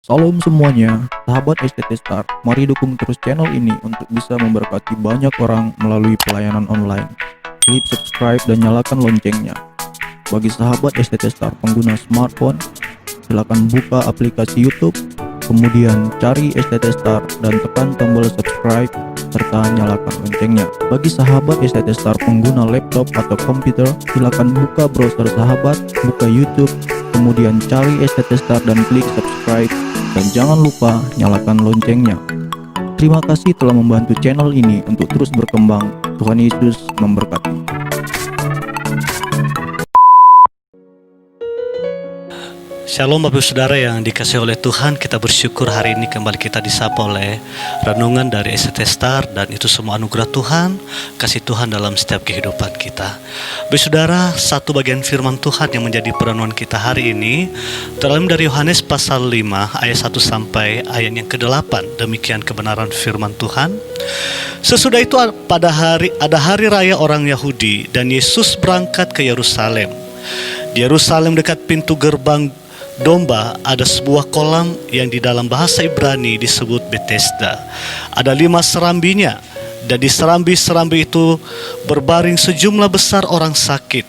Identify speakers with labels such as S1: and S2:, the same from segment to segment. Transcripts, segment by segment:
S1: Salam semuanya, sahabat STT Star. Mari dukung terus channel ini untuk bisa memberkati banyak orang melalui pelayanan online. Klik subscribe dan nyalakan loncengnya. Bagi sahabat STT Star pengguna smartphone, silakan buka aplikasi YouTube, kemudian cari STT Star dan tekan tombol subscribe serta nyalakan loncengnya. Bagi sahabat STT Star pengguna laptop atau komputer, silakan buka browser sahabat, buka YouTube, kemudian cari STT Star dan klik subscribe. Dan jangan lupa nyalakan loncengnya. Terima kasih telah membantu channel ini untuk terus berkembang. Tuhan Yesus memberkati.
S2: Shalom Bapak Saudara yang dikasihi oleh Tuhan, kita bersyukur hari ini kembali kita disapa oleh renungan dari STT Star, dan itu semua anugerah Tuhan, kasih Tuhan dalam setiap kehidupan kita. Bapak Saudara, satu bagian firman Tuhan yang menjadi perenungan kita hari ini terambil dari Yohanes pasal 5 ayat 1 sampai ayat yang ke-8. Demikian kebenaran firman Tuhan. Sesudah itu ada hari raya orang Yahudi, dan Yesus berangkat ke Yerusalem. Di Yerusalem dekat pintu gerbang domba ada sebuah kolam yang di dalam bahasa Ibrani disebut Bethesda. Ada 5 serambinya, dan di serambi-serambi itu berbaring sejumlah besar orang sakit,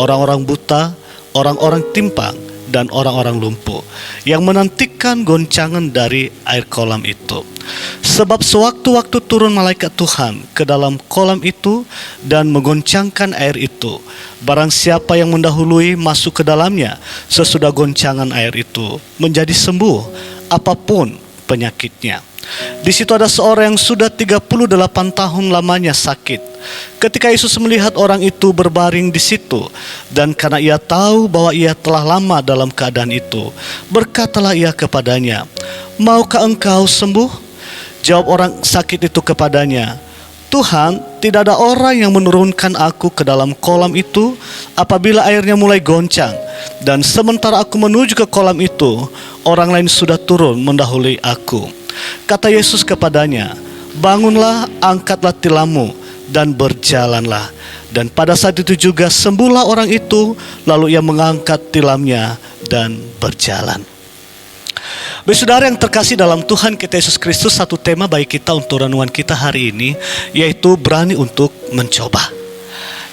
S2: orang-orang buta, orang-orang timpang, dan orang-orang lumpuh yang menantikan goncangan dari air kolam itu. Sebab sewaktu-waktu turun malaikat Tuhan ke dalam kolam itu dan menggoncangkan air itu. Barang siapa yang mendahului masuk ke dalamnya sesudah goncangan air itu menjadi sembuh apapun penyakitnya. Di situ ada seorang yang sudah 38 tahun lamanya sakit. Ketika Yesus melihat orang itu berbaring di situ, dan karena ia tahu bahwa ia telah lama dalam keadaan itu, berkatalah ia kepadanya, "Maukah engkau sembuh?" Jawab orang sakit itu kepadanya, "Tuhan, tidak ada orang yang menurunkan aku ke dalam kolam itu apabila airnya mulai goncang. Dan sementara aku menuju ke kolam itu, orang lain sudah turun mendahului aku." Kata Yesus kepadanya, "Bangunlah, angkatlah tilammu, dan berjalanlah." Dan pada saat itu juga sembuhlah orang itu, lalu ia mengangkat tilamnya dan berjalan. Bapak Saudara yang terkasih dalam Tuhan kita Yesus Kristus, satu tema bagi kita untuk renungan kita hari ini, yaitu berani untuk mencoba.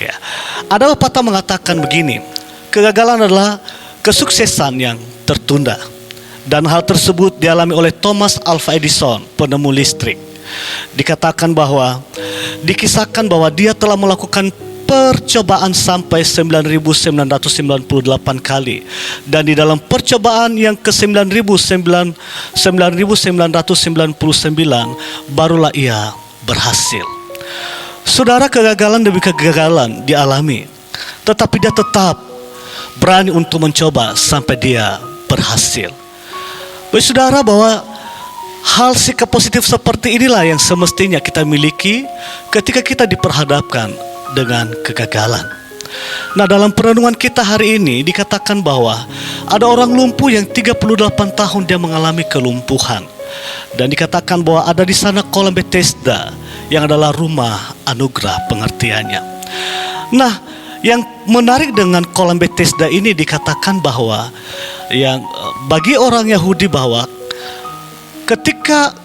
S2: Ya. Ada pepatah mengatakan begini, kegagalan adalah kesuksesan yang tertunda. Dan hal tersebut dialami oleh Thomas Alva Edison, penemu listrik. Dikisahkan bahwa dia telah melakukan percobaan sampai 9.998 kali. Dan di dalam percobaan yang ke 9.999 barulah ia berhasil. Saudara, kegagalan demi kegagalan dialami, tetapi dia tetap berani untuk mencoba sampai dia berhasil. Bapak Saudara, bahwa hal sikap positif seperti inilah yang semestinya kita miliki ketika kita diperhadapkan dengan kegagalan. Nah, dalam perenungan kita hari ini dikatakan bahwa ada orang lumpuh yang 38 tahun dia mengalami kelumpuhan. Dan dikatakan bahwa ada di sana kolam Bethesda yang adalah rumah anugerah pengertiannya. Nah, yang menarik dengan kolam Bethesda ini dikatakan bahwa yang bagi orang Yahudi bahwa ketika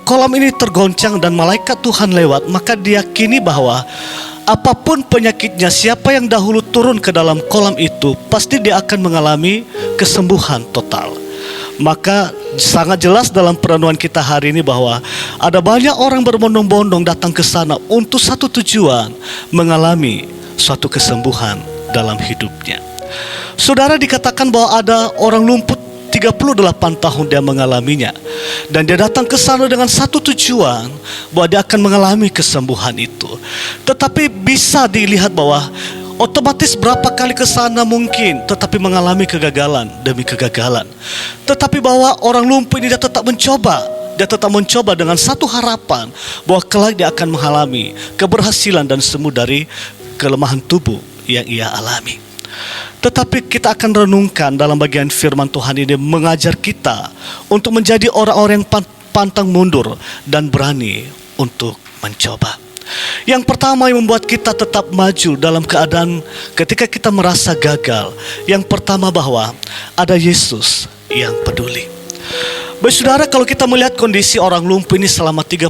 S2: kolam ini tergoncang dan malaikat Tuhan lewat, maka diyakini bahwa apapun penyakitnya, siapa yang dahulu turun ke dalam kolam itu pasti dia akan mengalami kesembuhan total. Maka sangat jelas dalam perenungan kita hari ini bahwa ada banyak orang berbondong-bondong datang ke sana untuk satu tujuan, mengalami suatu kesembuhan dalam hidupnya. Saudara, dikatakan bahwa ada orang lumpuh 38 tahun dia mengalaminya, dan dia datang ke sana dengan satu tujuan, bahwa dia akan mengalami kesembuhan itu. Tetapi bisa dilihat bahwa otomatis berapa kali ke sana mungkin, tetapi mengalami kegagalan demi kegagalan. Tetapi bahwa orang lumpuh ini dia tetap mencoba. Dia tetap mencoba dengan satu harapan bahwa kelak dia akan mengalami keberhasilan dan sembuh dari kelemahan tubuh yang ia alami. Tetapi kita akan renungkan dalam bagian firman Tuhan ini mengajar kita untuk menjadi orang-orang yang pantang mundur dan berani untuk mencoba. Yang pertama yang membuat kita tetap maju dalam keadaan ketika kita merasa gagal. Yang pertama bahwa ada Yesus yang peduli. Baik saudara, kalau kita melihat kondisi orang lumpuh ini selama 38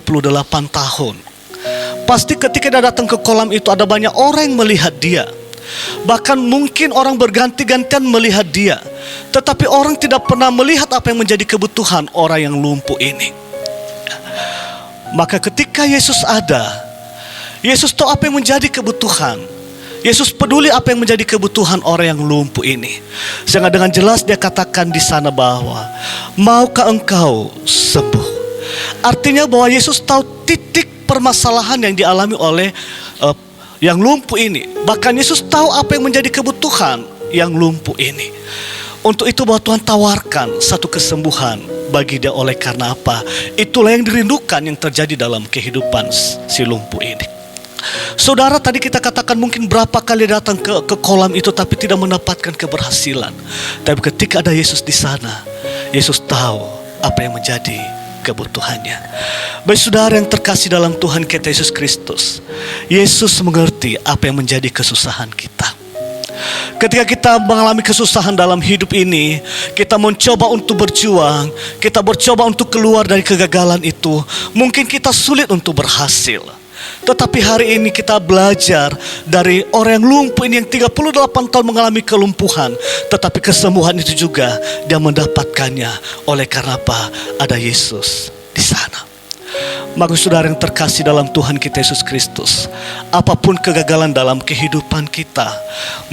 S2: tahun, pasti ketika dia datang ke kolam itu ada banyak orang yang melihat dia. Bahkan mungkin orang berganti-gantian melihat dia, tetapi orang tidak pernah melihat apa yang menjadi kebutuhan orang yang lumpuh ini. Maka ketika Yesus ada, Yesus tahu apa yang menjadi kebutuhan. Yesus peduli apa yang menjadi kebutuhan orang yang lumpuh ini. Sehingga dengan jelas dia katakan di sana bahwa, maukah engkau sembuh? Artinya bahwa Yesus tahu titik permasalahan yang dialami oleh yang lumpuh ini. Bahkan Yesus tahu apa yang menjadi kebutuhan yang lumpuh ini. Untuk itu bahwa Tuhan tawarkan satu kesembuhan bagi dia. Oleh karena apa? Itulah yang dirindukan yang terjadi dalam kehidupan si lumpuh ini. Saudara, tadi kita katakan mungkin berapa kali datang ke kolam itu tapi tidak mendapatkan keberhasilan. Tapi ketika ada Yesus di sana, Yesus tahu apa yang menjadi kebutuhannya. Baik saudara yang terkasih dalam Tuhan kita Yesus Kristus, Yesus mengerti apa yang menjadi kesusahan kita. Ketika kita mengalami kesusahan dalam hidup ini, kita mencoba untuk berjuang, kita bercoba untuk keluar dari kegagalan itu. Mungkin kita sulit untuk berhasil. Tetapi hari ini kita belajar dari orang yang lumpuh ini yang 38 tahun mengalami kelumpuhan. Tetapi kesembuhan itu juga dia mendapatkannya. Oleh karena apa? Ada Yesus di sana. Maka saudara yang terkasih dalam Tuhan kita Yesus Kristus, apapun kegagalan dalam kehidupan kita,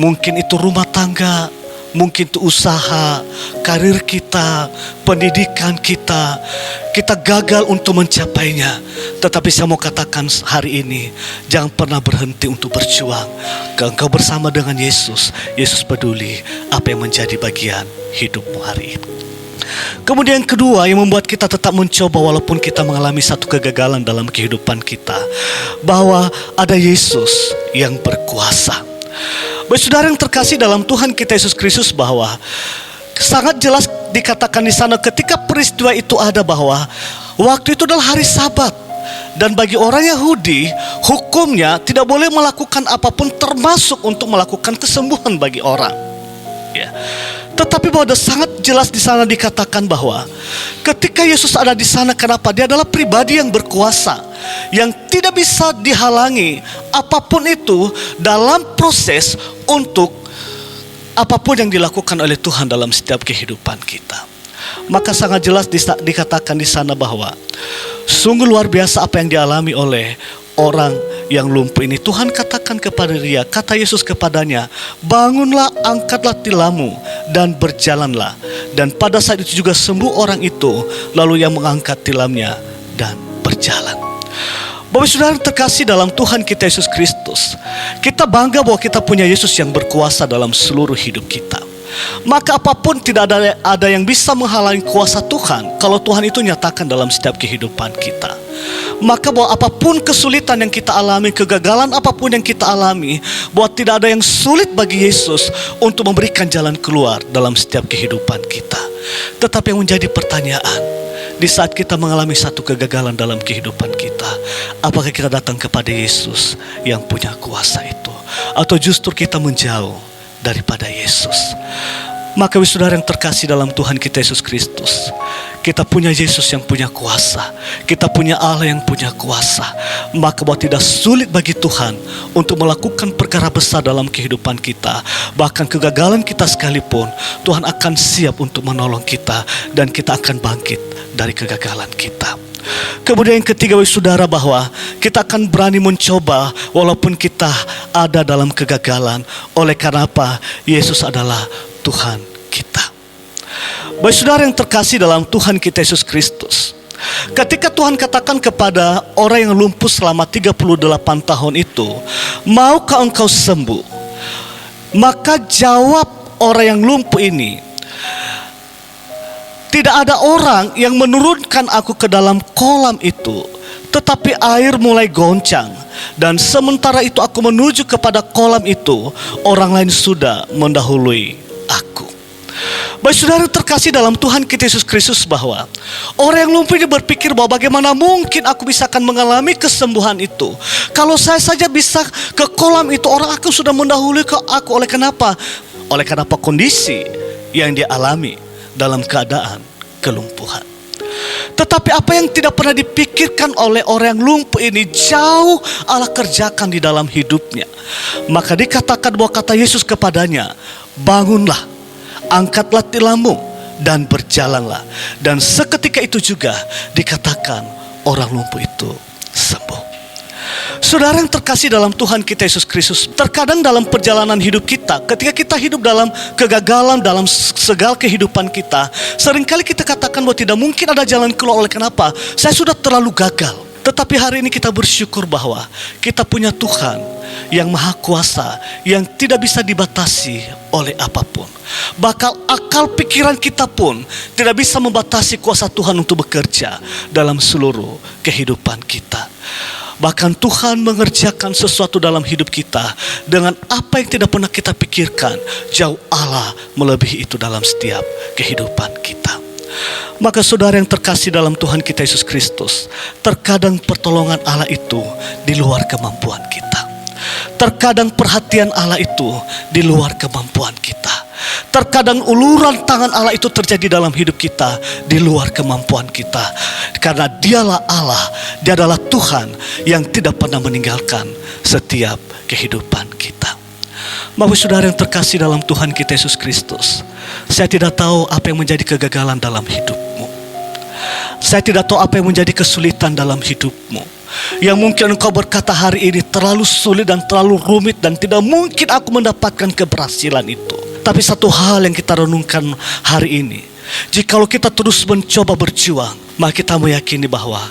S2: mungkin itu rumah tangga, mungkin itu usaha, karir kita, pendidikan kita gagal untuk mencapainya. Tetapi saya mau katakan hari ini, jangan pernah berhenti untuk berjuang. Engkau bersama dengan Yesus. Yesus peduli apa yang menjadi bagian hidupmu hari ini. Kemudian yang kedua yang membuat kita tetap mencoba walaupun kita mengalami satu kegagalan dalam kehidupan kita, bahwa ada Yesus yang berkuasa. Baik saudara yang terkasih dalam Tuhan kita Yesus Kristus, bahwa sangat jelas dikatakan di sana ketika peristiwa itu ada bahwa waktu itu adalah hari Sabat. Dan bagi orang Yahudi, hukumnya tidak boleh melakukan apapun termasuk untuk melakukan kesembuhan bagi orang. Ya. Tetapi bahwa sangat jelas di sana dikatakan bahwa ketika Yesus ada di sana, kenapa? Dia adalah pribadi yang berkuasa, yang tidak bisa dihalangi apapun itu dalam proses untuk apapun yang dilakukan oleh Tuhan dalam setiap kehidupan kita. Maka sangat jelas dikatakan di sana bahwa sungguh luar biasa apa yang dialami oleh orang yang lumpuh ini. Tuhan katakan kepada dia, kata Yesus kepadanya, bangunlah, angkatlah tilammu dan berjalanlah. Dan pada saat itu juga sembuh orang itu, lalu yang mengangkat tilamnya dan berjalan. Bapak saudara terkasih dalam Tuhan kita Yesus Kristus, kita bangga bahwa kita punya Yesus yang berkuasa dalam seluruh hidup kita. Maka apapun tidak ada yang bisa menghalangi kuasa Tuhan kalau Tuhan itu nyatakan dalam setiap kehidupan kita. Maka bahwa apapun kesulitan yang kita alami, kegagalan apapun yang kita alami, bahwa tidak ada yang sulit bagi Yesus untuk memberikan jalan keluar dalam setiap kehidupan kita. Tetapi yang menjadi pertanyaan, di saat kita mengalami satu kegagalan dalam kehidupan kita, apakah kita datang kepada Yesus yang punya kuasa itu, atau justru kita menjauh daripada Yesus? Maka saudara yang terkasih dalam Tuhan kita Yesus Kristus, kita punya Yesus yang punya kuasa, kita punya Allah yang punya kuasa. Maka bahwa tidak sulit bagi Tuhan untuk melakukan perkara besar dalam kehidupan kita. Bahkan kegagalan kita sekalipun, Tuhan akan siap untuk menolong kita, dan kita akan bangkit dari kegagalan kita. Kemudian yang ketiga saudara, bahwa kita akan berani mencoba walaupun kita ada dalam kegagalan. Oleh karena apa? Yesus adalah Tuhan kita. Baik saudara yang terkasih dalam Tuhan kita Yesus Kristus, ketika Tuhan katakan kepada orang yang lumpuh selama 38 tahun itu, maukah engkau sembuh? Maka jawab orang yang lumpuh ini, tidak ada orang yang menurunkan aku ke dalam kolam itu, tetapi air mulai goncang. Dan sementara itu aku menuju kepada kolam itu, orang lain sudah mendahului aku. Baik saudara yang terkasih dalam Tuhan kita Yesus Kristus, bahwa orang yang lumpuh ini berpikir bahwa bagaimana mungkin aku bisa akan mengalami kesembuhan itu. Kalau saya saja bisa ke kolam itu, orang akan sudah mendahului ke aku. Oleh kenapa? Oleh kenapa kondisi yang dia alami dalam keadaan kelumpuhan. Tetapi apa yang tidak pernah dipikirkan oleh orang yang lumpuh ini, jauh Allah kerjakan di dalam hidupnya. Maka dikatakan bahwa kata Yesus kepadanya, bangunlah, angkatlah tilammu, dan berjalanlah. Dan seketika itu juga dikatakan orang lumpuh itu sembuh. Saudara yang terkasih dalam Tuhan kita Yesus Kristus, terkadang dalam perjalanan hidup kita, ketika kita hidup dalam kegagalan dalam segala kehidupan kita, seringkali kita katakan bahwa tidak mungkin ada jalan keluar. Oleh kenapa? Saya sudah terlalu gagal. Tetapi hari ini kita bersyukur bahwa kita punya Tuhan yang maha kuasa, yang tidak bisa dibatasi oleh apapun. Bahkan akal pikiran kita pun tidak bisa membatasi kuasa Tuhan untuk bekerja dalam seluruh kehidupan kita. Bahkan Tuhan mengerjakan sesuatu dalam hidup kita dengan apa yang tidak pernah kita pikirkan. Jauh Allah melebihi itu dalam setiap kehidupan kita. Maka saudara yang terkasih dalam Tuhan kita Yesus Kristus, terkadang pertolongan Allah itu di luar kemampuan kita. Terkadang perhatian Allah itu di luar kemampuan kita. Terkadang uluran tangan Allah itu terjadi dalam hidup kita di luar kemampuan kita. Karena dialah Allah, dia adalah Tuhan yang tidak pernah meninggalkan setiap kehidupan kita. Bapak saudara yang terkasih dalam Tuhan kita Yesus Kristus, saya tidak tahu apa yang menjadi kegagalan dalam hidupmu. Saya tidak tahu apa yang menjadi kesulitan dalam hidupmu, yang mungkin engkau berkata hari ini terlalu sulit dan terlalu rumit, dan tidak mungkin aku mendapatkan keberhasilan itu. Tapi satu hal yang kita renungkan hari ini, jikalau kita terus mencoba berjuang, maka kita meyakini bahwa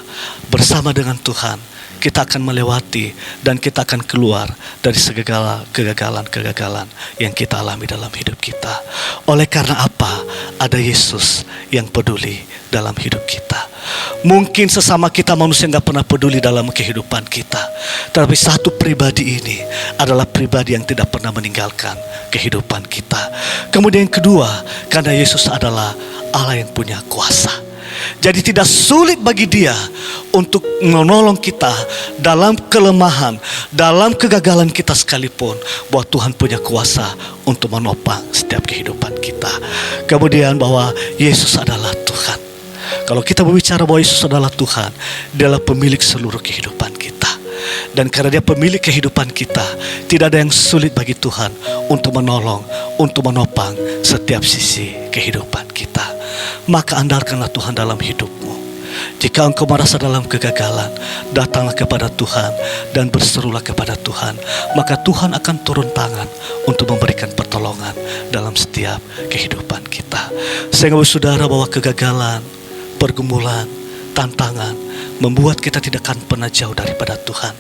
S2: bersama dengan Tuhan kita akan melewati dan kita akan keluar dari segala kegagalan-kegagalan yang kita alami dalam hidup kita. Oleh karena apa? Ada Yesus yang peduli dalam hidup kita. Mungkin sesama kita manusia nggak pernah peduli dalam kehidupan kita, tetapi satu pribadi ini adalah pribadi yang tidak pernah meninggalkan kehidupan kita. Kemudian yang kedua, karena Yesus adalah Allah yang punya kuasa. Jadi tidak sulit bagi dia untuk menolong kita dalam kelemahan, dalam kegagalan kita sekalipun, bahwa Tuhan punya kuasa untuk menopang setiap kehidupan kita. Kemudian bahwa Yesus adalah Tuhan. Kalau kita berbicara bahwa Yesus adalah Tuhan, dia adalah pemilik seluruh kehidupan kita. Dan karena dia pemilik kehidupan kita, tidak ada yang sulit bagi Tuhan untuk menolong, untuk menopang setiap sisi kehidupan kita. Maka andalkanlah Tuhan dalam hidupmu. Jika engkau merasa dalam kegagalan, datanglah kepada Tuhan dan berserulah kepada Tuhan. Maka Tuhan akan turun tangan untuk memberikan pertolongan dalam setiap kehidupan kita. Sehingga saudara, bahwa kegagalan, pergumulan, tantangan membuat kita tidak akan pernah jauh daripada Tuhan.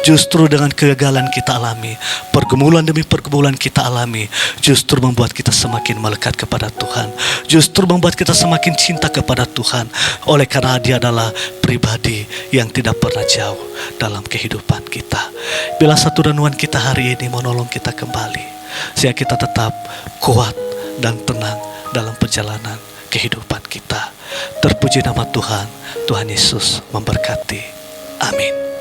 S2: Justru dengan kegagalan kita alami, pergumulan demi pergumulan kita alami, justru membuat kita semakin melekat kepada Tuhan. Justru membuat kita semakin cinta kepada Tuhan. Oleh karena dia adalah pribadi yang tidak pernah jauh dalam kehidupan kita. Bila satu renungan kita hari ini menolong kita kembali, sehingga kita tetap kuat dan tenang dalam perjalanan kehidupan kita. Terpuji nama Tuhan. Tuhan Yesus memberkati. Amin.